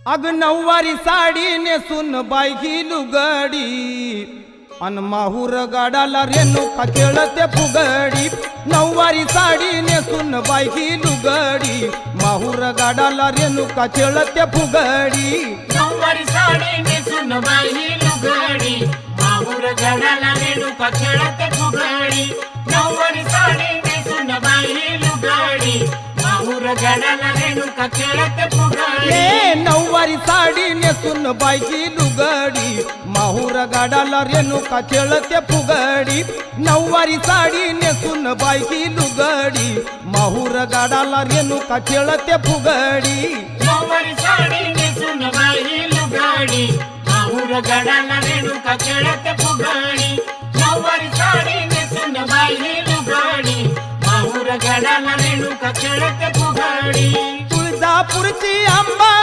अग नऊवारी साडी नेसून बाई ही लुगडी अन माहूर गाडाला रेणुका खेळते फुगडी। नऊवारी साडी नेसून बाई ही लुगडी माहूर गाडाला रेणुका खेळते फुगडी। नऊवारी साडी नेसून बाई ही लुगडी माहूर गाडाला रेणुका खेळते फुगडी। नऊवारी साडी नेसून बाई ही लुगडी माहूर गाडाला रेणुका खेळते फुगडी। नऊवारी साडी नेसून बाई ही लुगडी माहूर गाडाला रेणुका खेळते फुगडी। नऊवारी साडी नेसून बाई ही लुगडी माहूर गाडाला रेणुका खेळते फुगडी। नऊवारी साडी नेसून बाई ही लुगडी माहूर गाडाला रेणुका खेळते फुगडी। नऊवारी साडी नेसून बाई ही लुगडी माहूर गाडाला रेणुका खेळते फुगडी। तुळजापूरची अंबा